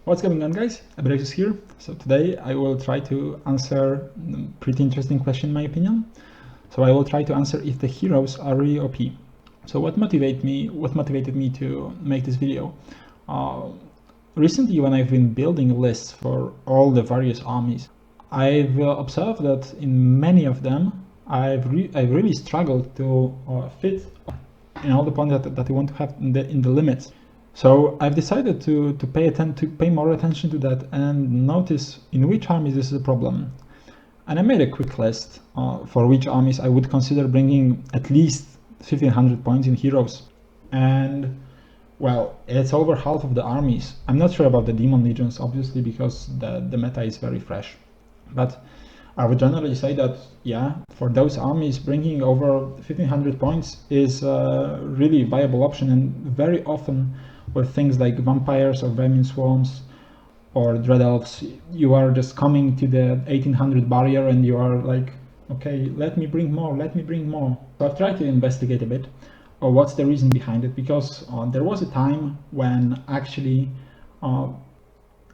What's going on, guys? Abraxas here. So today I will try to answer a pretty interesting question in my opinion. So I will try to answer if the heroes are really OP. So what motivated me to make this video? Recently, when I've been building lists for all the various armies, I've observed that in many of them I've really struggled to fit in all the points that I want to have in the limits. So I've decided to pay more attention to that and notice in which armies this is a problem. And I made a quick list for which armies I would consider bringing at least 1500 points in heroes. And well, it's over half of the armies. I'm not sure about the demon legions, obviously, because the meta is very fresh. But I would generally say that, yeah, for those armies, bringing over 1500 points is a really viable option, and very often with things like vampires or vermin swarms or dread elves, you are just coming to the 1800 barrier and you are like, okay, let me bring more. So I've tried to investigate a bit what's the reason behind it, because there was a time when actually a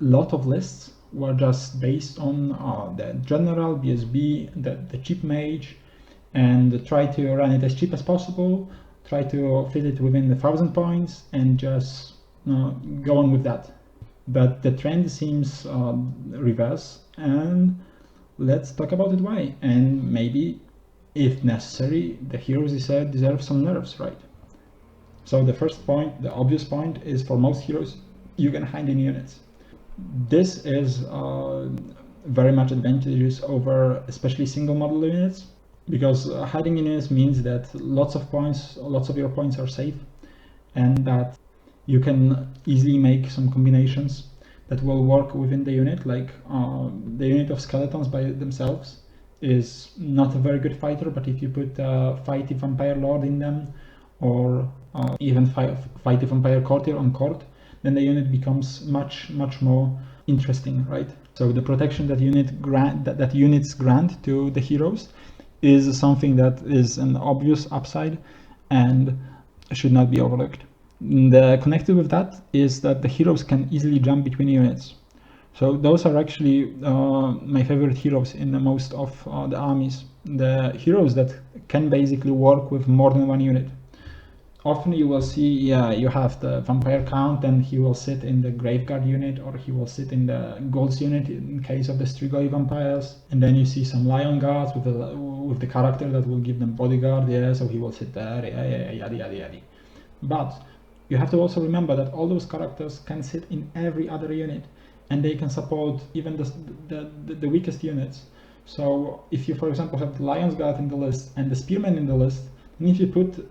lot of lists were just based on the general BSB, the cheap mage, and try to run it as cheap as possible, try to fit it within the 1000 points and just go on with that. But the trend seems reverse, and let's talk about it why. And maybe, if necessary, the heroes deserve some nerfs, right? So the first point, the obvious point, is for most heroes, you can hide in units. This is very much advantageous over especially single model units, because hiding in units means that lots of your points are safe, and that you can easily make some combinations that will work within the unit. Like the unit of skeletons by themselves is not a very good fighter, but if you put Fighty Vampire Lord in them, or even Fighty Vampire Courtier on court, then the unit becomes much more interesting, right? So the protection that units grant to the heroes is something that is an obvious upside and should not be overlooked. The connected with that is that the heroes can easily jump between units. So those are actually my favorite heroes in the most of the armies. The heroes that can basically work with more than one unit. Often you will see, yeah, you have the vampire count, and he will sit in the Graveguard unit, or he will sit in the Golds unit in case of the Strigoi vampires. And then you see some Lion Guards with the character that will give them bodyguard, yeah, so he will sit there, yeah, yada yada yada. But you have to also remember that all those characters can sit in every other unit, and they can support even the weakest units. So if you, for example, have the Lion's Guard in the list and the Spearman in the list, and if you put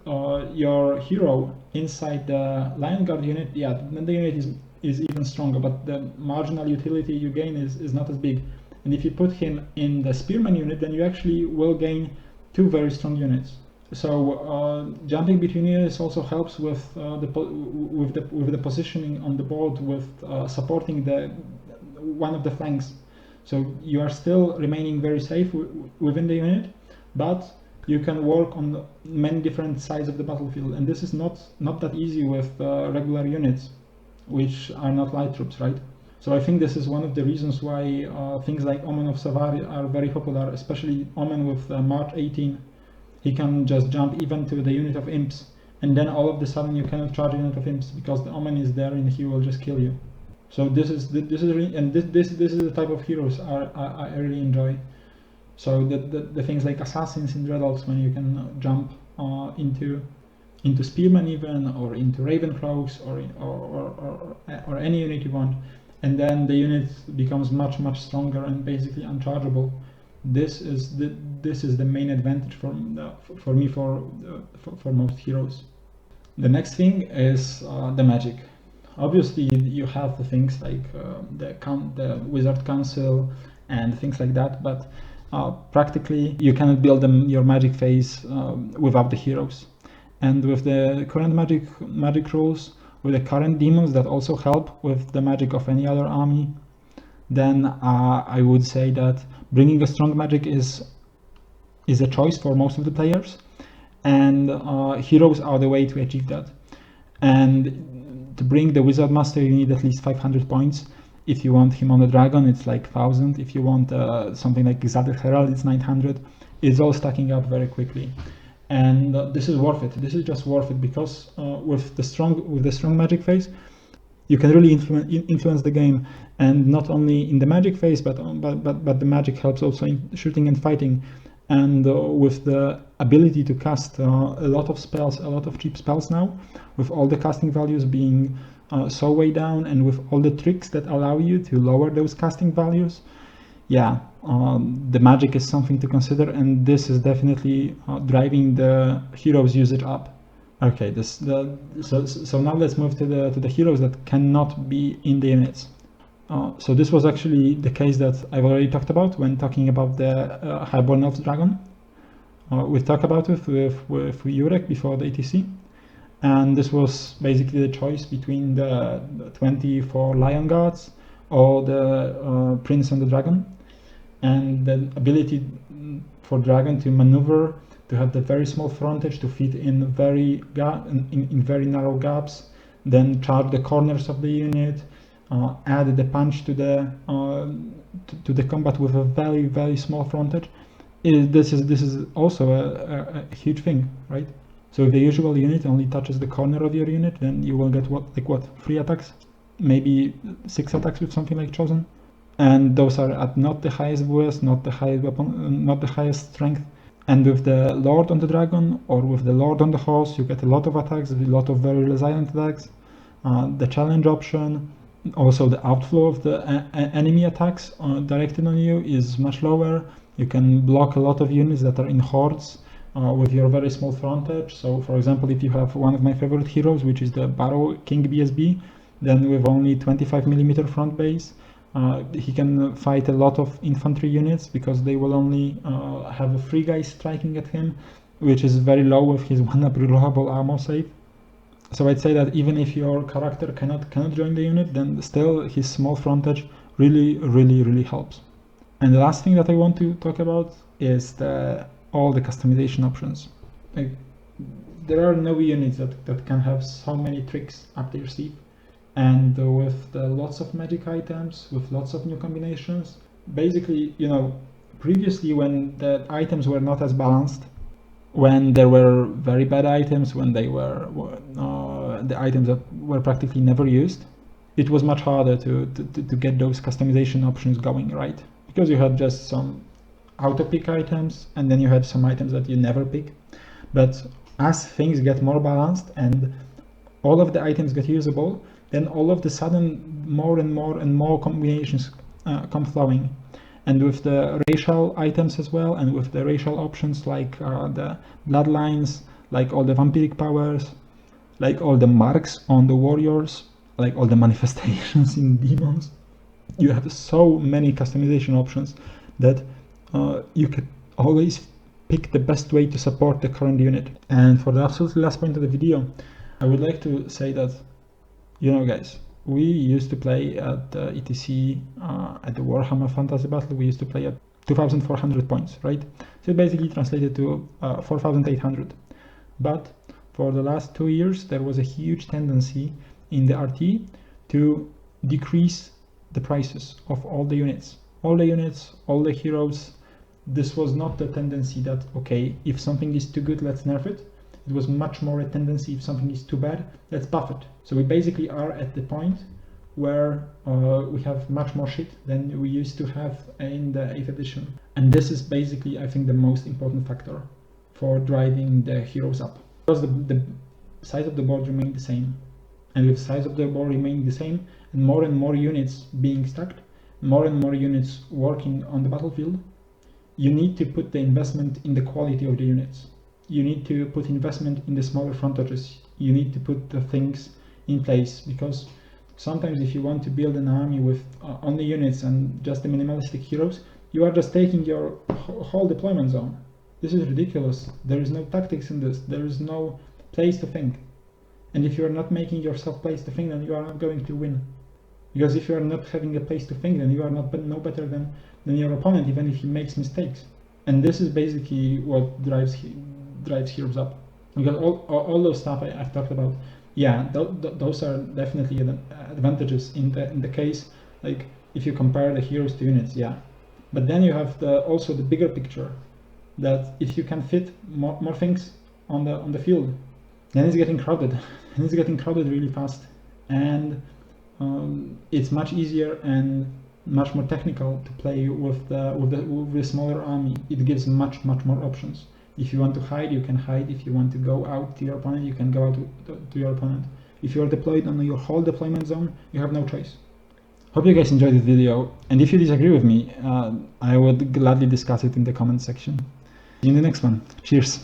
your hero inside the Lion Guard unit, yeah, then the unit is even stronger, but the marginal utility you gain is not as big. And if you put him in the Spearman unit, then you actually will gain two very strong units. So jumping between units also helps with the positioning on the board, with supporting one of the flanks. So you are still remaining very safe within the unit, but you can work on many different sides of the battlefield, and this is not that easy with regular units, which are not light troops, right? So I think this is one of the reasons why things like Omen of Savari are very popular, especially Omen with March 18. He can just jump even to the unit of imps, and then all of a sudden you cannot charge a unit of imps because the Omen is there and he will just kill you. So this is really, and this is the type of heroes I really enjoy. So the things like assassins in Dread Elves, when you can jump into Spearmen even, or into Ravenclaws, or any unit you want, and then the unit becomes much stronger and basically unchargeable. This is the main advantage for me for most heroes. The next thing is the magic. Obviously, you have the things like the Wizard Council and things like that, but practically you cannot build your magic phase without the heroes. And with the current magic rules, with the current demons that also help with the magic of any other army, then I would say that bringing a strong magic is a choice for most of the players, and heroes are the way to achieve that. And to bring the Wizard Master, you need at least 500 points, If you want him on the dragon, it's like 1000. If you want something like Exalted Herald, it's 900. It's all stacking up very quickly, and this is worth it. This is just worth it because with the strong magic phase, you can really influence the game, and not only in the magic phase, but the magic helps also in shooting and fighting, and with the ability to cast a lot of spells, a lot of cheap spells now, with all the casting values being so way down, and with all the tricks that allow you to lower those casting values, yeah, the magic is something to consider, and this is definitely driving the heroes usage up. Okay, so now let's move to the heroes that cannot be in the units. So this was actually the case that I've already talked about when talking about the Highborn Elf Dragon. We talked about it with Jurek before the ETC, and this was basically the choice between the 24 Lion Guards or the Prince and the Dragon, and the ability for Dragon to maneuver, to have the very small frontage, to fit in very narrow gaps, then charge the corners of the unit, add the punch to the combat with a very small frontage. This is also a huge thing, right? So if the usual unit only touches the corner of your unit, then you will get 3 attacks, maybe 6 attacks with something like Chosen, and those are at not the highest VS, not the highest weapon, not the highest strength. And with the Lord on the Dragon or with the Lord on the Horse, you get a lot of attacks, a lot of very resilient attacks. The challenge option, also the outflow of the enemy attacks directed on you is much lower. You can block a lot of units that are in hordes with your very small frontage. So for example, if you have one of my favorite heroes, which is the Barrow King BSB, then with only 25mm front base, he can fight a lot of infantry units because they will only have a 3 guys striking at him, which is very low with his 1-up reliable armor save. So I'd say that even if your character cannot join the unit, then still his small frontage really helps. And the last thing that I want to talk about is all the customization options. Like, there are no units that can have so many tricks up their sleeve. And with lots of magic items, with lots of new combinations, basically, previously when the items were not as balanced, when there were very bad items, when they were the items that were practically never used, it was much harder to get those customization options going, right? Because you had just some auto-pick items, and then you had some items that you never pick. But as things get more balanced and all of the items get usable, then all of the sudden more and more combinations come flowing. And with the racial items as well, and with the racial options like the bloodlines, like all the vampiric powers, like all the marks on the warriors, like all the manifestations in demons, you have so many customization options that you can always pick the best way to support the current unit. And for the absolutely last point of the video, I would like to say that, guys, we used to play at the ETC, at the Warhammer Fantasy Battle, we used to play at 2,400 points, right? So it basically translated to 4,800. But for the last 2 years, there was a huge tendency in the RT to decrease the prices of all the units. All the heroes. This was not the tendency that, okay, if something is too good, let's nerf it. It was much more a tendency, if something is too bad, let's buff it. So we basically are at the point where we have much more shit than we used to have in the 8th edition. And this is basically, I think, the most important factor for driving the heroes up. Because the size of the board remained the same. And with the size of the board remaining the same, and more units being stacked, more and more units working on the battlefield, you need to put the investment in the quality of the units. You need to put investment in the smaller frontages. You need to put the things in place, because sometimes if you want to build an army with only units and just the minimalistic heroes, you are just taking your whole deployment zone. This is ridiculous. There is no tactics in this. There is no place to think. And if you are not making yourself place to think, then you are not going to win. Because if you are not having a place to think, then you are no better than your opponent, even if he makes mistakes. And this is basically what drives heroes up. Because all those stuff I've talked about, yeah, those are definitely advantages in the case like if you compare the heroes to units, yeah. But then you have also the bigger picture, that if you can fit more things on the field, then it's getting crowded, and it's getting crowded really fast, and it's much easier and much more technical to play with the smaller army. It gives much more options. If you want to hide, you can hide. If you want to go out to your opponent, you can go out to your opponent. If you are deployed on your whole deployment zone, you have no choice. Hope you guys enjoyed this video, and if you disagree with me, I would gladly discuss it in the comment section. See you in the next one. Cheers!